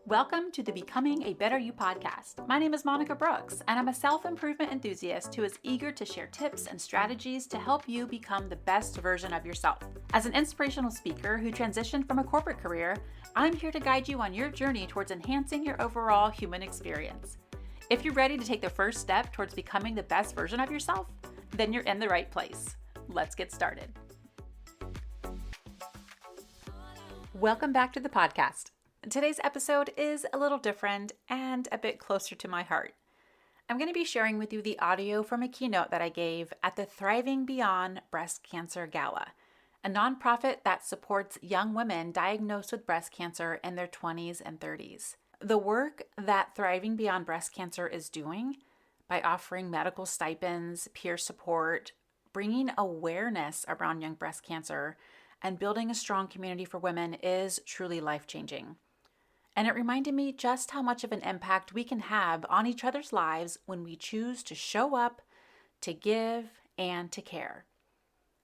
Welcome to the Becoming a Better You podcast. My name is Monica Brooks, and I'm a self-improvement enthusiast who is eager to share tips and strategies to help you become the best version of yourself. As an inspirational speaker who transitioned from a corporate career, I'm here to guide you on your journey towards enhancing your overall human experience. If you're ready to take the first step towards becoming the best version of yourself, then you're in the right place. Let's get started. Welcome back to the podcast. Today's episode is a little different and a bit closer to my heart. I'm going to be sharing with you the audio from a keynote that I gave at the Thriving Beyond Breast Cancer Gala, a nonprofit that supports young women diagnosed with breast cancer in their 20s and 30s. The work that Thriving Beyond Breast Cancer is doing by offering medical stipends, peer support, bringing awareness around young breast cancer, and building a strong community for women is truly life-changing. And it reminded me just how much of an impact we can have on each other's lives when we choose to show up, to give, and to care.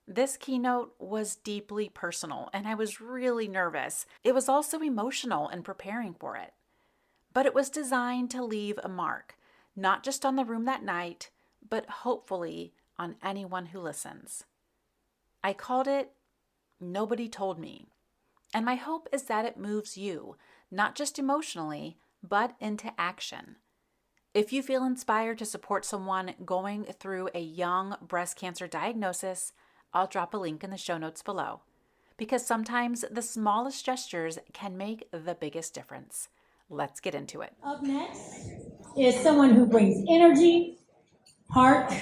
This keynote was deeply personal, and I was really nervous. It was also emotional in preparing for it. But it was designed to leave a mark, not just on the room that night, but hopefully on anyone who listens. I called it Nobody Told Me. And my hope is that it moves you, not just emotionally, but into action. If you feel inspired to support someone going through a young breast cancer diagnosis, I'll drop a link in the show notes below. Because sometimes the smallest gestures can make the biggest difference. Let's get into it. Up next is someone who brings energy, heart,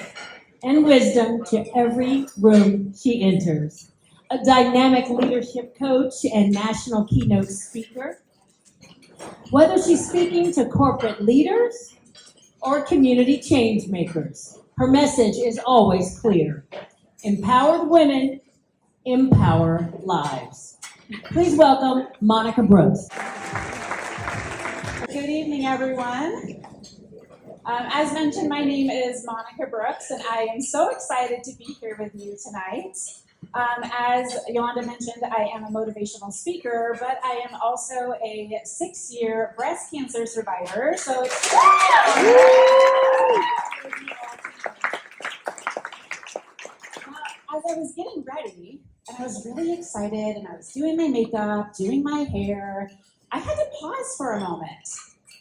and wisdom to every room she enters. A dynamic leadership coach and national keynote speaker. Whether she's speaking to corporate leaders or community change makers, her message is always clear. Empowered women, empower lives. Please welcome Monica Brooks. Good evening, everyone. As mentioned, my name is Monica Brooks, and I am so excited to be here with you tonight. As Yolanda mentioned, I am a motivational speaker, but I am also a 6-year breast cancer survivor. So it's as I was getting ready, and I was really excited, and I was doing my makeup, doing my hair, I had to pause for a moment.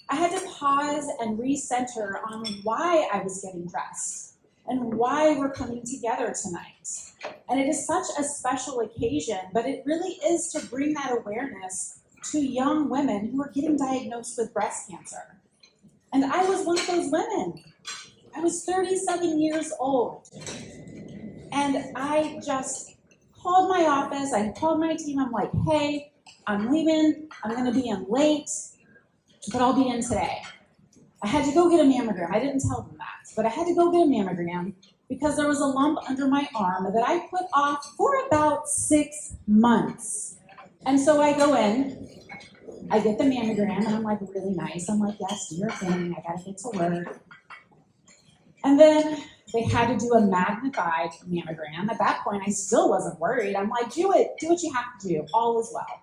I had to pause and recenter on why I was getting dressed and why we're coming together tonight. And it is such a special occasion, but it really is to bring that awareness to young women who are getting diagnosed with breast cancer. And I was one of those women. I was 37 years old. And I just called my office, I called my team, I'm like, hey, I'm leaving, I'm gonna be in late, but I'll be in today. I had to go get a mammogram. I didn't tell them that, but I had to go get a mammogram because there was a lump under my arm that I put off for about 6 months. And so I go in, I get the mammogram, and I'm like really nice. I'm like, yes, do your thing, I gotta get to work. And then they had to do a magnified mammogram. At that point, I still wasn't worried. I'm like, do it, do what you have to do, all is well.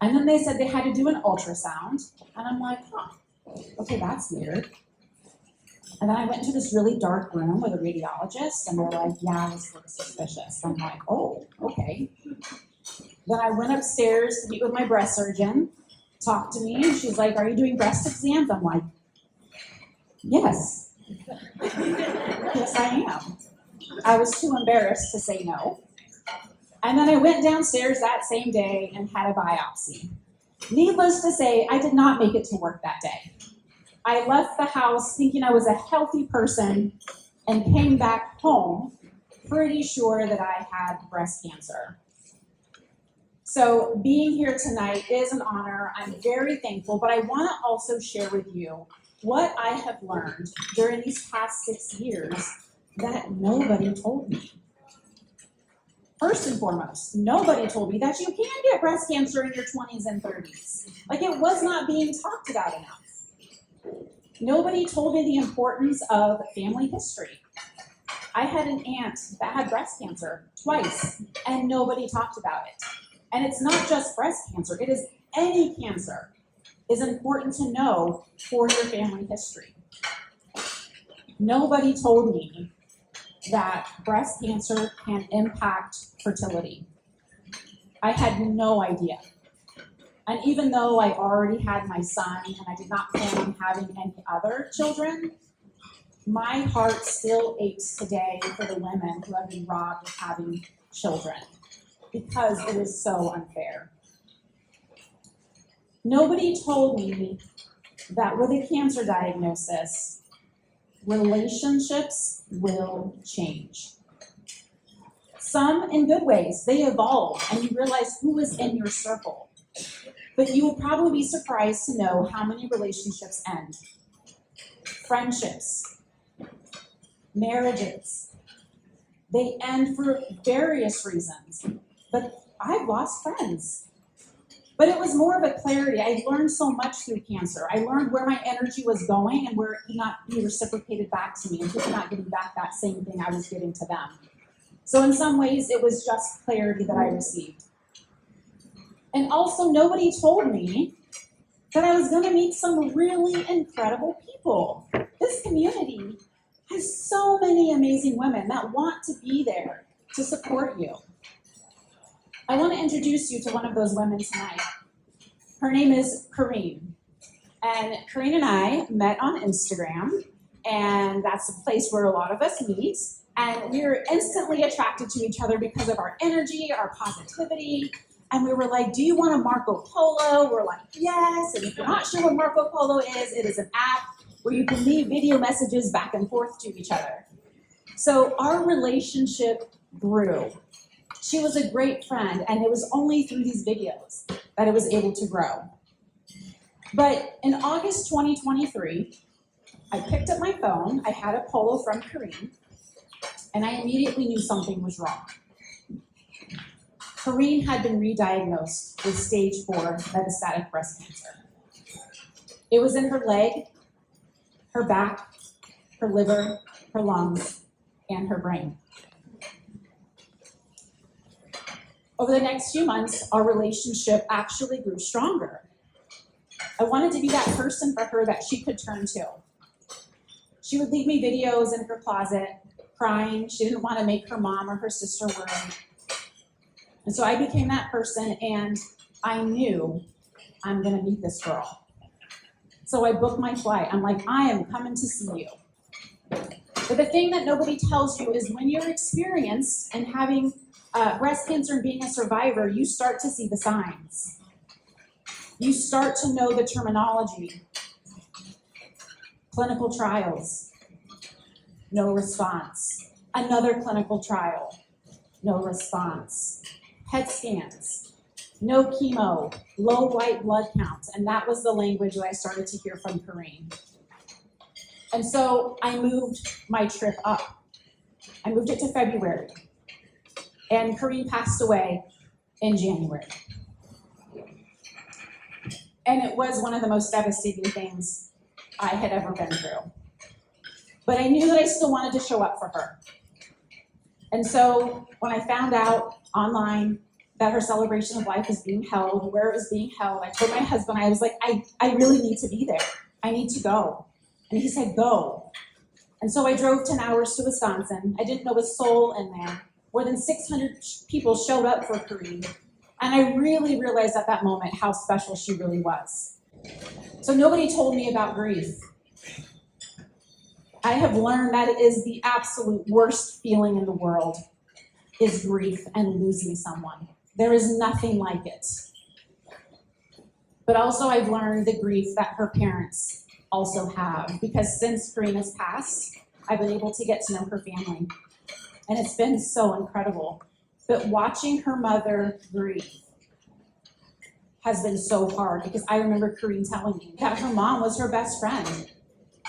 And then they said they had to do an ultrasound, and I'm like, okay, that's weird. And then I went into this really dark room with a radiologist, and they're like, yeah, this looks suspicious. I'm like, oh, okay. Then I went upstairs to meet with my breast surgeon, talked to me, and she's like, are you doing breast exams? I'm like, yes. Yes, I am. I was too embarrassed to say no. And then I went downstairs that same day and had a biopsy. Needless to say, I did not make it to work that day. I left the house thinking I was a healthy person and came back home pretty sure that I had breast cancer. So being here tonight is an honor. I'm very thankful, but I want to also share with you what I have learned during these past 6 years that nobody told me. First and foremost, nobody told me that you can get breast cancer in your 20s and 30s. Like, it was not being talked about enough. Nobody told me the importance of family history. I had an aunt that had breast cancer twice, and nobody talked about it. And it's not just breast cancer, it is any cancer. is important to know for your family history. Nobody told me that breast cancer can impact fertility. I had no idea. And even though I already had my son and I did not plan on having any other children, my heart still aches today for the women who have been robbed of having children because it is so unfair. Nobody told me that with a cancer diagnosis, relationships will change. Some in good ways, they evolve and you realize who is in your circle. But you will probably be surprised to know how many relationships end. Friendships, marriages, they end for various reasons. But I've lost friends. But it was more of a clarity. I learned so much through cancer. I learned where my energy was going and where it could not be reciprocated back to me and people not getting back that same thing I was giving to them. So in some ways, it was just clarity that I received. And also, nobody told me that I was going to meet some really incredible people. This community has so many amazing women that want to be there to support you. I want to introduce you to one of those women tonight. Her name is Corrine. And Corrine and I met on Instagram, and that's a place where a lot of us meet. And we were instantly attracted to each other because of our energy, our positivity. And we were like, do you want a Marco Polo? We're like, yes. And if you're not sure what Marco Polo is, it is an app where you can leave video messages back and forth to each other. So our relationship grew. She was a great friend, and it was only through these videos that it was able to grow. But in August 2023, I picked up my phone. I had a polo from Corrine, and I immediately knew something was wrong. Corrine had been re-diagnosed with stage 4 metastatic breast cancer. It was in her leg, her back, her liver, her lungs, and her brain. Over the next few months, our relationship actually grew stronger. I wanted to be that person for her that she could turn to. She would leave me videos in her closet, crying. She didn't want to make her mom or her sister worry. And so I became that person, and I knew I'm going to meet this girl. So I booked my flight. I'm like, I am coming to see you. But the thing that nobody tells you is when you're experienced and having breast cancer and being a survivor, you start to see the signs. You start to know the terminology. Clinical trials, no response. Another clinical trial, no response. PET scans, no chemo, low white blood counts. And that was the language that I started to hear from Corrine. And so I moved my trip up. I moved it to February. And Corrine passed away in January. And it was one of the most devastating things I had ever been through. But I knew that I still wanted to show up for her. And so when I found out online that her celebration of life was being held, where it was being held, I told my husband, I was like, I really need to be there. I need to go. And he said, go. And so I drove 10 hours to Wisconsin. I didn't know a soul in there. More than 600 people showed up for Corrine. And I really realized at that moment how special she really was. So nobody told me about grief. I have learned that it is the absolute worst feeling in the world is grief and losing someone. There is nothing like it. But also I've learned the grief that her parents also have, because since Corrine has passed, I've been able to get to know her family. And it's been so incredible. But watching her mother grieve has been so hard, because I remember Corrine telling me that her mom was her best friend.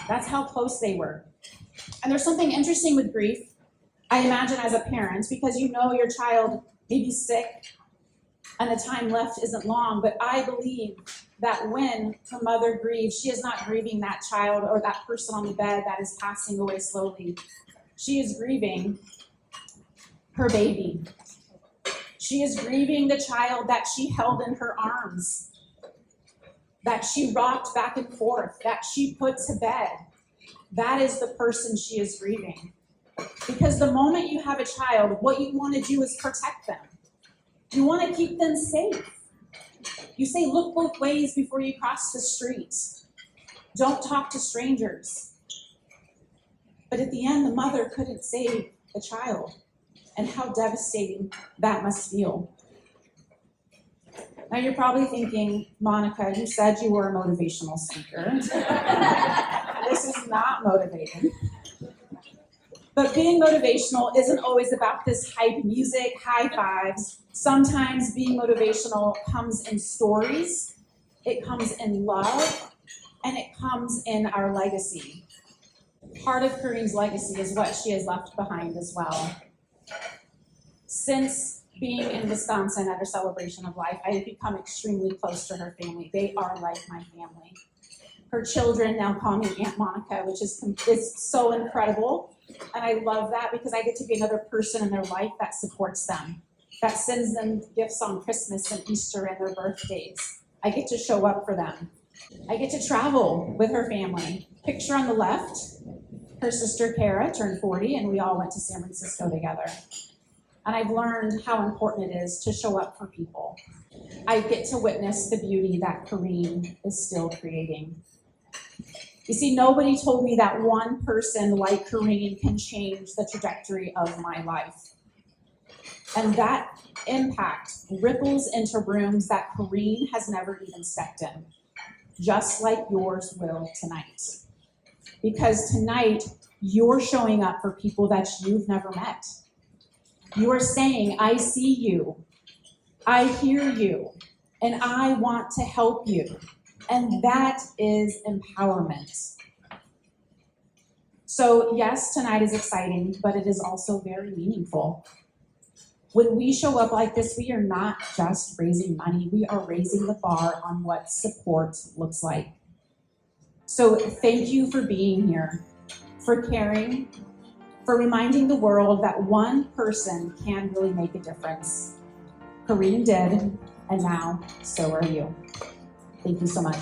That's how close they were. And there's something interesting with grief, I imagine, as a parent, because you know your child may be sick and the time left isn't long, but I believe that when her mother grieves, she is not grieving that child or that person on the bed that is passing away slowly. She is grieving her baby. She is grieving the child that she held in her arms. that she rocked back and forth, that she put to bed. That is the person she is grieving. Because the moment you have a child, what you want to do is protect them. You want to keep them safe. You say, look both ways before you cross the street. Don't talk to strangers. But at the end, the mother couldn't save the child. And how devastating that must feel. Now you're probably thinking, Monica, you said you were a motivational speaker. This is not motivating. But being motivational isn't always about this hype music, high fives. Sometimes being motivational comes in stories, it comes in love, and it comes in our legacy. Part of Kareen's legacy is what she has left behind as well. Since being in Wisconsin at her celebration of life, I have become extremely close to her family. They are like my family. Her children now call me Aunt Monica, which is so incredible. And I love that because I get to be another person in their life that supports them, that sends them gifts on Christmas and Easter and their birthdays. I get to show up for them. I get to travel with her family. Picture on the left, her sister Kara turned 40 and we all went to San Francisco together. And I've learned how important it is to show up for people. I get to witness the beauty that Kareen is still creating. You see, nobody told me that one person like Kareen can change the trajectory of my life. And that impact ripples into rooms that Kareen has never even stepped in, just like yours will tonight. Because tonight, you're showing up for people that you've never met. You are saying, I see you, I hear you, and I want to help you. And that is empowerment. So yes, tonight is exciting, but it is also very meaningful. When we show up like this, we are not just raising money, we are raising the bar on what support looks like. So thank you for being here, for caring, for reminding the world that one person can really make a difference. Kareen did, and now so are you. Thank you so much.